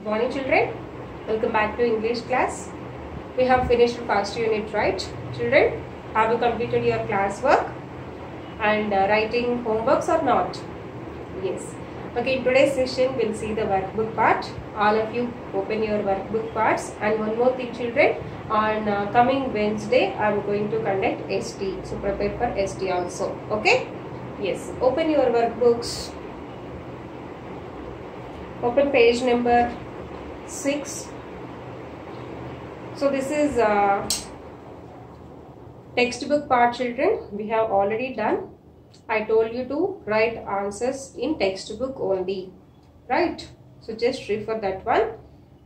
Good morning, children. Welcome back to English class. We have finished first unit, right? Children, have you completed your classwork and writing homeworks or not? Yes. Okay, in today's session, we'll see the workbook part. All of you open your workbook parts. And one more thing, children, on coming Wednesday, I'm going to conduct ST. So prepare for ST also. Okay? Yes. Open your workbooks. Open page number 6. So this is textbook part, children. We have already done. I told you to write answers in textbook only, right? So just refer that one.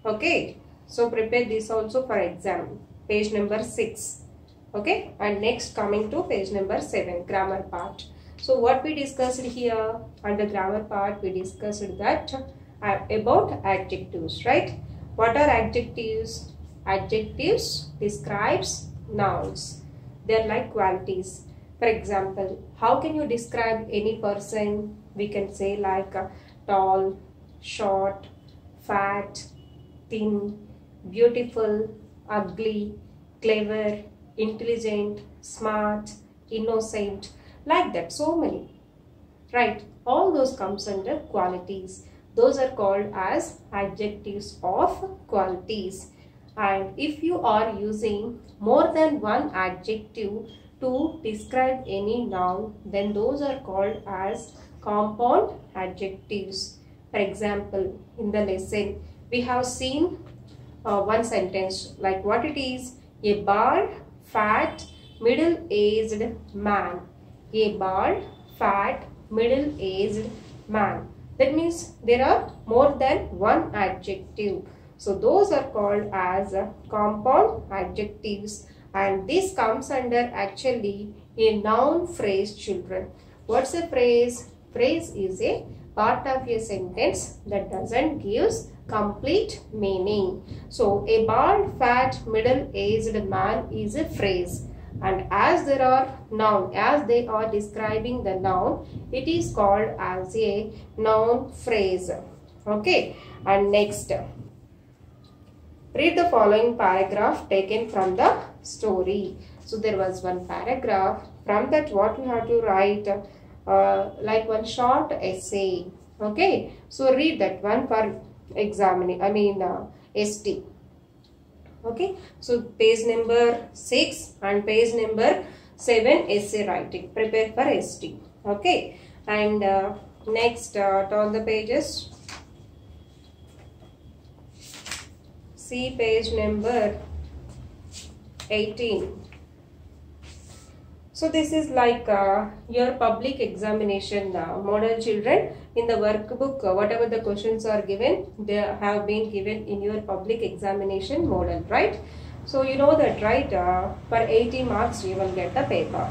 Okay. So prepare this also for exam. Page number 6. Okay. And next coming to page number 7, grammar part. So what we discussed here under grammar part, we discussed that about adjectives, right? What are adjectives? Adjectives describes nouns. They are like qualities. For example, how can you describe any person? We can say like tall, short, fat, thin, beautiful, ugly, clever, intelligent, smart, innocent, like that. So many, right? All those comes under qualities. Those are called as adjectives of qualities. And if you are using more than one adjective to describe any noun, then those are called as compound adjectives. For example, in the lesson, we have seen one sentence like what it is: a bald, fat, middle-aged man. A bald, fat, middle-aged man. That means there are more than one adjective. So those are called as compound adjectives, and this comes under actually a noun phrase, children. What's a phrase? Phrase is a part of a sentence that doesn't give complete meaning. So a bald, fat, middle-aged man is a phrase. And as there are noun, as they are describing the noun, it is called as a noun phrase. Okay. And next, read the following paragraph taken from the story. So there was one paragraph. From that, what you have to write like one short essay. Okay. So read that one for examining. ST. Okay, so page number 6 and page number 7 essay writing. Prepare for ST. Okay, and next turn the pages. See page number 18. So this is like your public examination model, children. In the workbook, whatever the questions are given, they have been given in your public examination model, right? So you know that, right? For 80 marks, you will get the paper.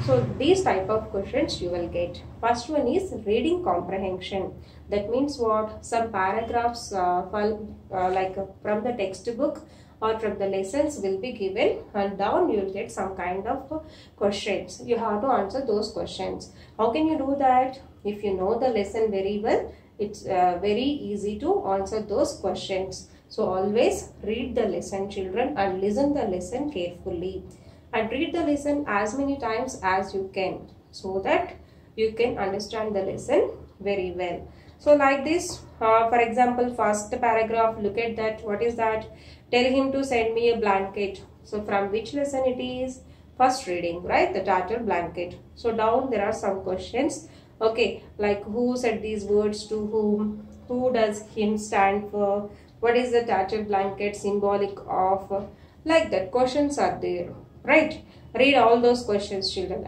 So these type of questions you will get. First one is reading comprehension. That means what? Some paragraphs like from the textbook or from the lessons will be given, and down you will get some kind of questions. You have to answer those questions. How can you do that? If you know the lesson very well, it's very easy to answer those questions. So always read the lesson, children, and listen the lesson carefully. And read the lesson as many times as you can, so that you can understand the lesson very well. So like this, for example, first paragraph, look at that. What is that? Tell him to send me a blanket. So from which lesson it is? First reading, right? The tattered blanket. So down there are some questions. Okay, like who said these words to whom? Who does him stand for? What is the tattered blanket symbolic of? Like that, questions are there, right? Read all those questions, children.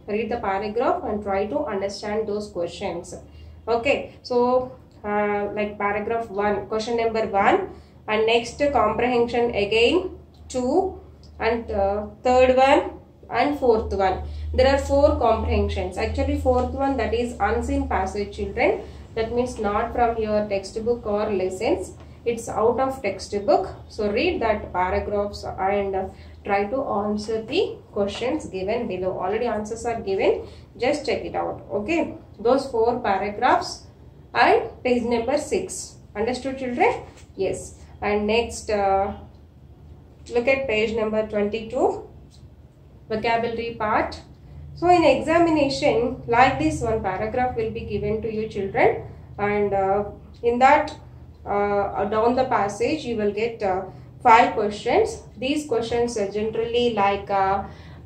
Read the paragraph and try to understand those questions. Okay, so like paragraph 1, question number 1, and next comprehension again 2, and third one and fourth one. There are 4 comprehensions. Actually, fourth one, that is unseen passage, children. That means not from your textbook or lessons. It's out of textbook. So read that paragraphs and try to answer the questions given below. Already answers are given. Just check it out. Okay. Those 4 paragraphs and page number 6. Understood, children? Yes. And next, look at page number 22, vocabulary part. So in examination, like this, one paragraph will be given to you, children, and in that down the passage you will get 5 questions. These questions are generally like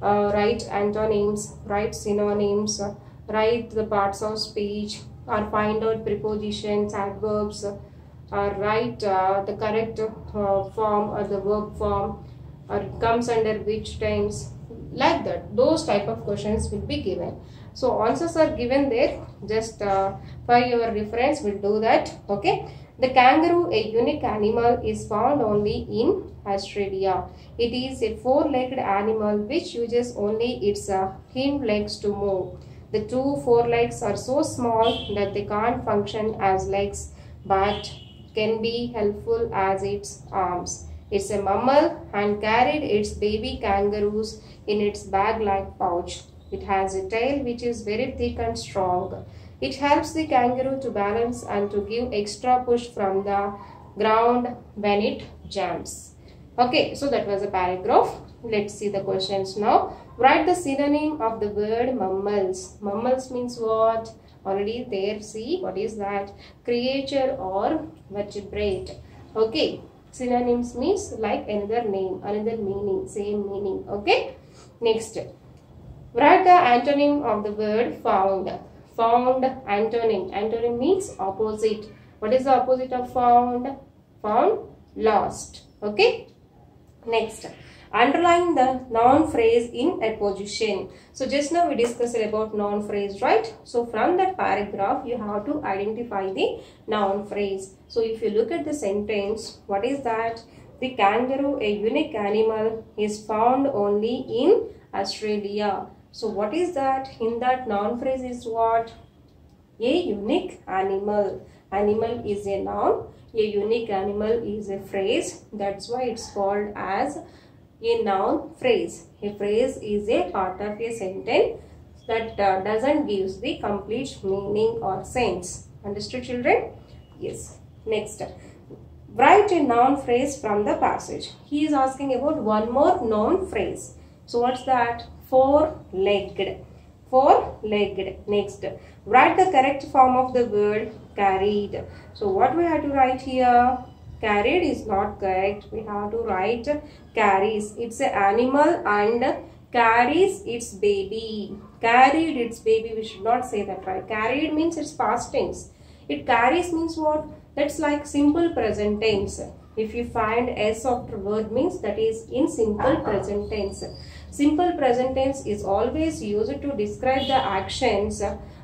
write antonyms, write synonyms, write the parts of speech, or find out prepositions, adverbs, or write the correct form or the verb form, or it comes under which tense, like that. Those type of questions will be given. So answers are given there, just for your reference we'll do that. Okay. The kangaroo, a unique animal, is found only in Australia. It is a 4-legged animal which uses only its hind legs to move. The 2 forelegs are so small that they can't function as legs but can be helpful as its arms. It's a mammal and carried its baby kangaroos in its bag-like pouch. It has a tail which is very thick and strong. It helps the kangaroo to balance and to give extra push from the ground when it jumps. Okay, so that was a paragraph. Let's see the questions now. Write the synonym of the word mammals. Mammals means what? Already there, see what is that? Creature or vertebrate. Okay, synonyms means like another name, another meaning, same meaning. Okay, next. Write the antonym of the word found. Found antonym. Antonym means opposite. What is the opposite of found? Found, lost. Okay. Next, underline the noun phrase in a position. So just now we discussed about noun phrase, right? So from that paragraph you have to identify the noun phrase. So if you look at the sentence, what is that? The kangaroo, a unique animal, is found only in Australia. So what is that? In that noun phrase is what? A unique animal. Animal is a noun. A unique animal is a phrase. That's why it's called as a noun phrase. A phrase is a part of a sentence that doesn't give the complete meaning or sense. Understood, children? Yes. Next. Write a noun phrase from the passage. He is asking about one more noun phrase. So what's that? 4-legged. 4-legged. Next, write the correct form of the word carried. So what we have to write here? Carried is not correct. We have to write carries. It's an animal and carries its baby. Carried its baby. We should not say that, right? Carried means it's past tense. It carries means what? That's like simple present tense. If you find S after word means that is in simple present tense. Simple present tense is always used to describe the actions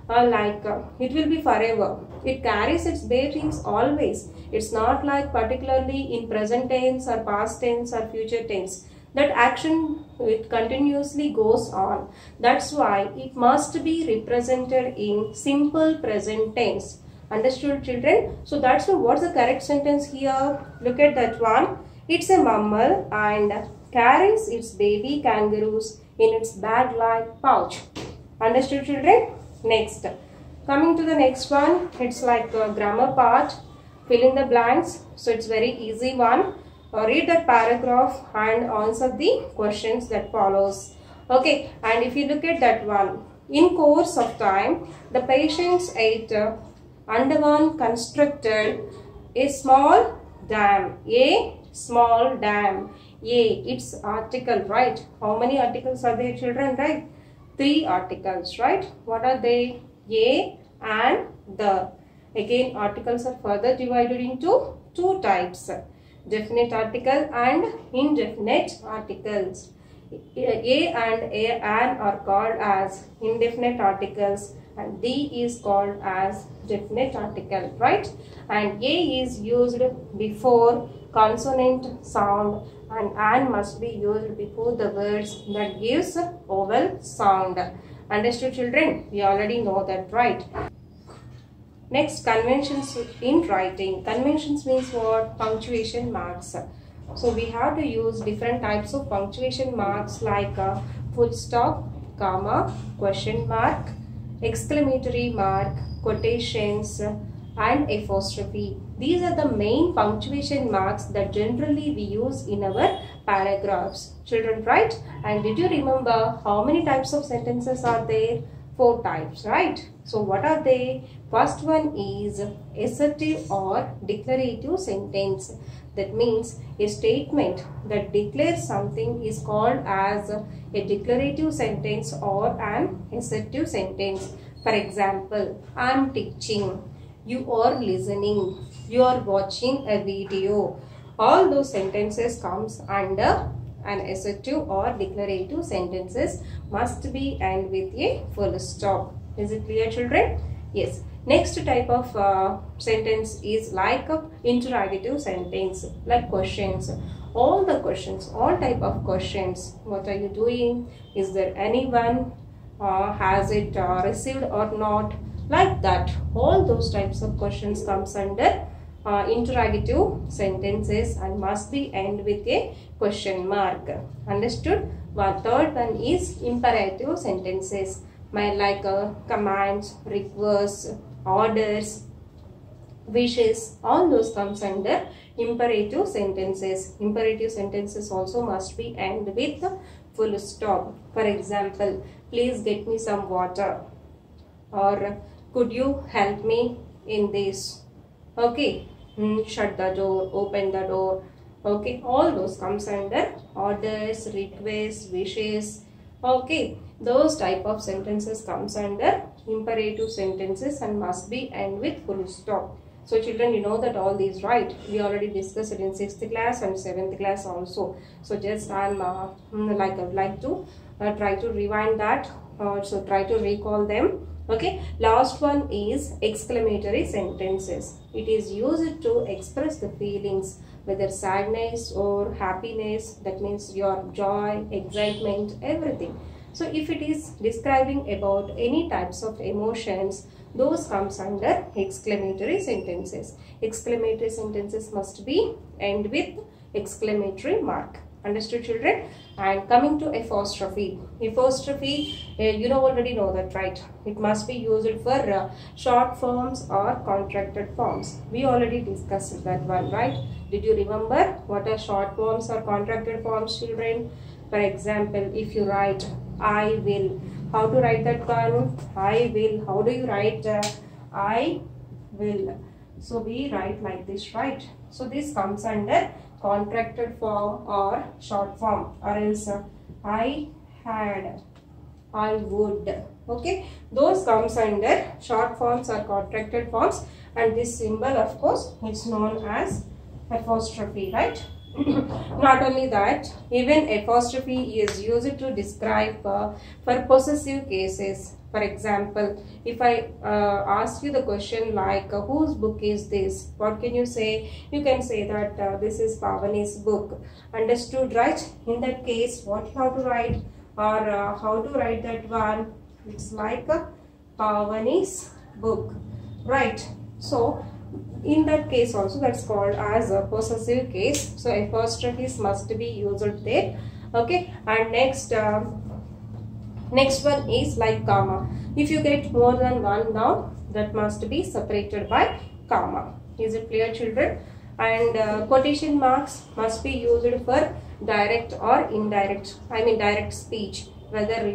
it will be forever. It carries its babies always. It's not like particularly in present tense or past tense or future tense. That action, it continuously goes on. That's why it must be represented in simple present tense. Understood, children? So that's what's the correct sentence here. Look at that one. It's a mammal and carries its baby kangaroos in its bag-like pouch. Understood, children? Next. Coming to the next one, it's like a grammar part. Fill in the blanks. So it's very easy one. Read that paragraph and answer the questions that follows. Okay, and if you look at that one, in course of time, the patients undergone constructed a small dam. A small dam. It's article, right? How many articles are there, children, right? 3 articles, right? What are they? A and the. Again, articles are further divided into 2 types. Definite article and indefinite articles. A and an are called as indefinite articles and D is called as definite article, right? And A is used before consonant sound and an must be used before the words that gives vowel sound. Understood, children? We already know that, right? Next, conventions in writing. Conventions means what? Punctuation marks. So we have to use different types of punctuation marks like full stop, comma, question mark, exclamatory mark, quotations, and apostrophe. These are the main punctuation marks that generally we use in our paragraphs. Children, right? And did you remember how many types of sentences are there? 4 types, right? So what are they? First one is assertive or declarative sentence. That means a statement that declares something is called as a declarative sentence or an assertive sentence. For example, I am teaching, you are listening, you are watching a video. All those sentences comes under an assertive or declarative sentences must be end with a full stop. Is it clear, children? Yes. Next type of sentence is like a interrogative sentence, like questions. All the questions, all type of questions. What are you doing? Is there anyone? Has it received or not? Like that. All those types of questions comes under interrogative sentences and must be end with a question mark. Understood? One third one is imperative sentences. Like commands, requests, orders, wishes, all those comes under imperative sentences. Imperative sentences also must be end with full stop. For example, please get me some water, or could you help me in this? Okay, shut the door, open the door. Okay, all those comes under orders, requests, wishes. Okay, those type of sentences comes under imperative sentences and must be end with full stop. So children, you know that all these, right? We already discussed it in 6th class and 7th class also. So just I'd like to try to rewind that. So try to recall them. Okay, last one is exclamatory sentences. It is used to express the feelings, whether sadness or happiness. That means your joy, excitement, everything. So if it is describing about any types of emotions, those comes under exclamatory sentences. Exclamatory sentences must be end with exclamatory mark. Understood, children? And coming to apostrophe. Apostrophe, you already know that, right? It must be used for short forms or contracted forms. We already discussed that one, right? Did you remember what are short forms or contracted forms, children? For example, if you write I will, how to write that one? I will. How do you write I will? So we write like this, right? So this comes under contracted form or short form, or else I had, I would. Okay, those comes under short forms or contracted forms, and this symbol, of course, it's known as apostrophe, right? Not only that, even apostrophe is used to describe for possessive cases. For example, if I ask you the question like whose book is this, what can you say? You can say that this is Pavani's book. Understood, right? In that case, what you have to write, or how to write that one? It's like Pavani's book, right? So in that case also, that's called as a possessive case. So apostrophes must be used there. Okay, and next one is like comma. If you get more than one noun, that must be separated by comma. Is it clear, children? And quotation marks must be used for direct or indirect, direct speech. Whether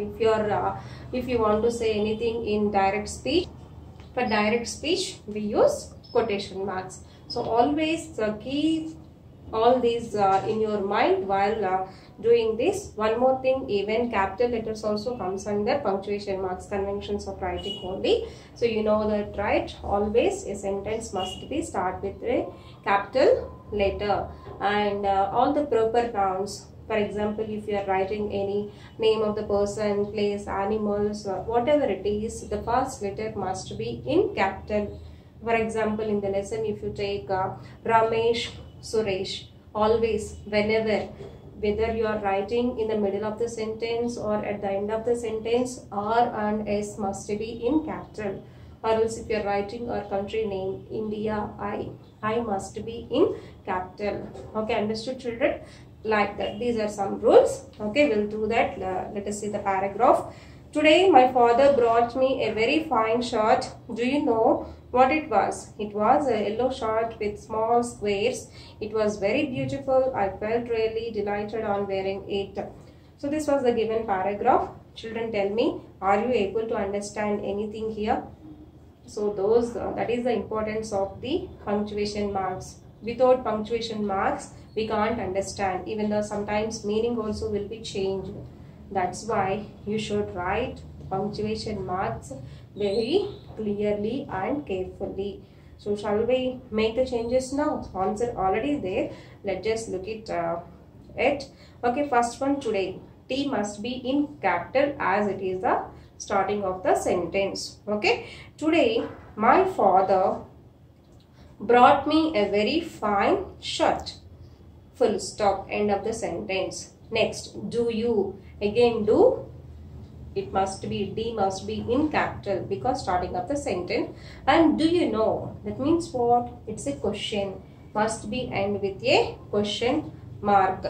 if you want to say anything in direct speech, for direct speech we use quotation marks. So always keep all these in your mind while doing this. One more thing, even capital letters also comes under punctuation marks, conventions of writing only. So you know that, right? Always a sentence must be start with a capital letter, and all the proper nouns. For example, if you are writing any name of the person, place, animals, whatever it is, the first letter must be in capital. For example, in the lesson, if you take Ramesh, Suresh, always, whenever, whether you are writing in the middle of the sentence or at the end of the sentence, R and S must be in capital. Or else if you are writing our country name, India, I must be in capital. Okay, understood, children? Like that. These are some rules. Okay, we'll do that. Let us see the paragraph. Today, my father brought me a very fine shirt. Do you know what it was. It was a yellow shirt with small squares. It was very beautiful. I felt really delighted on wearing it. So this was the given paragraph. Children, tell me, are you able to understand anything here? So that is the importance of the punctuation marks. Without punctuation marks, we can't understand. Even though sometimes meaning also will be changed. That's why you should write punctuation marks very clearly and carefully. So shall we make the changes now? Answer already there. Let's just look it. Okay, first one today. T must be in capital as it is the starting of the sentence. Okay, today my father brought me a very fine shirt. Full stop. End of the sentence. Next, do you. Again, do. It must be, D must be in capital because starting of the sentence. And do you know? That means what? It's a question. Must be end with a question mark.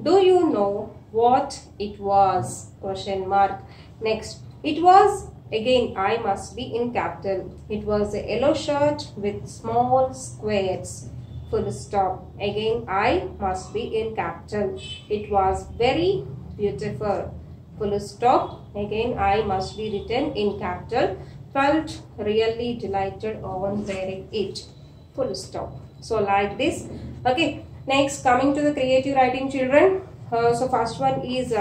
Do you know what it was? Question mark. Next, it was. Again, I must be in capital. It was a yellow shirt with small squares. Full stop. Again, I must be in capital. It was very beautiful. Full stop. Again, I must be written in capital. Felt really delighted on wearing it. Full stop. So like this. Okay. Next, coming to the creative writing, children. So first one is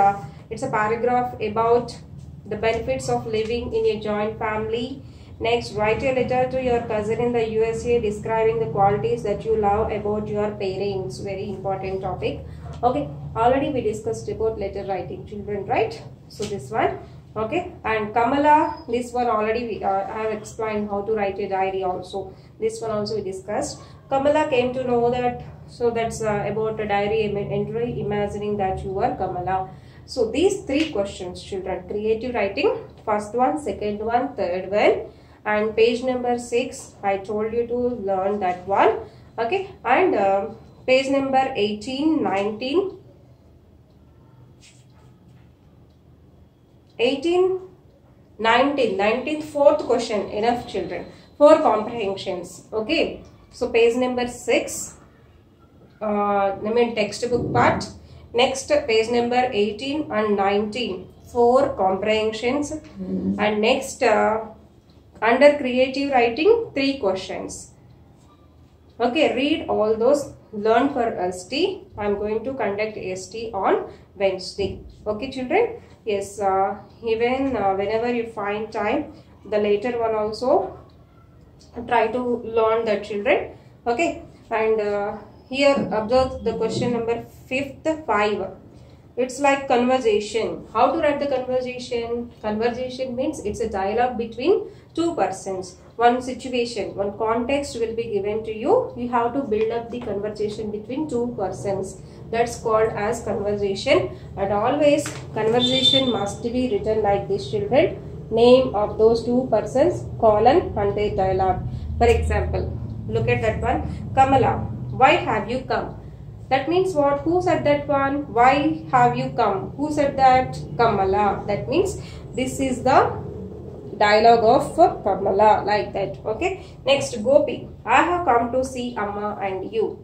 it's a paragraph about the benefits of living in a joint family. Next, write a letter to your cousin in the USA describing the qualities that you love about your parents. Very important topic. Okay, already we discussed about letter writing, children, right? So this one, okay. And Kamala, this one already I have explained how to write a diary also. This one also we discussed. Kamala came to know that, so that's about a diary entry, imagining that you are Kamala. So these three questions, children, creative writing, first one, second one, third one, and page number 6, I told you to learn that one. Okay, and page number 18, 19, 18, 19, 19th, fourth question, enough children, 4 comprehensions. Okay, so page number 6, textbook part. Next, page number 18 and 19, 4 comprehensions. And next, under creative writing, 3 questions. Okay, read all those, learn for ST. I am going to conduct ST on Wednesday. Okay, children? Yes, even whenever you find time, the later one also try to learn the children. Okay, and here observe the question number 5. It's like conversation. How to write the conversation? Conversation means it's a dialogue between 2 persons. One situation, one context will be given to you. You have to build up the conversation between 2 persons. That's called as conversation. And always conversation must be written like this, children. Name of those 2 persons, colon, and their dialogue. For example, look at that one. Kamala, why have you come? That means what? Who said that one? Why have you come? Who said that? Kamala. That means this is the dialogue of Kamala, like that. Okay. Next, Gopi. I have come to see Amma and you.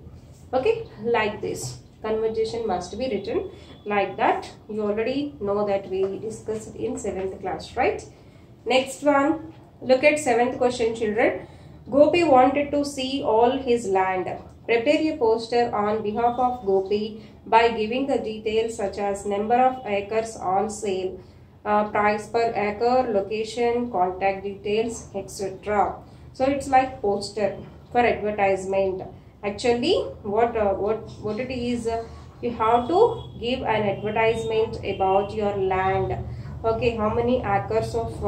Okay. Like this. Conversation must be written like that. You already know that we discussed in 7th class, right? Next one. Look at 7th question, children. Gopi wanted to see all his land. Prepare a poster on behalf of Gopi by giving the details such as number of acres on sale, price per acre, location, contact details, etc. So it's like poster for advertisement. Actually, what it is, you have to give an advertisement about your land. Okay, how many acres of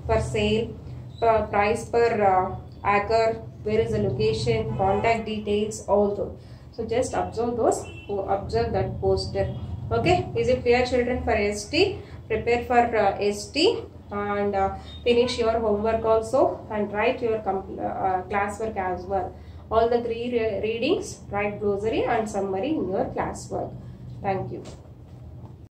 per sale, price per acre, where is the location, contact details, all those. So just observe those, observe that poster. Okay, is it clear, children? For ST, prepare for ST and finish your homework also and write your classwork as well. All the 3 readings, write glossary and summary in your classwork. Thank you.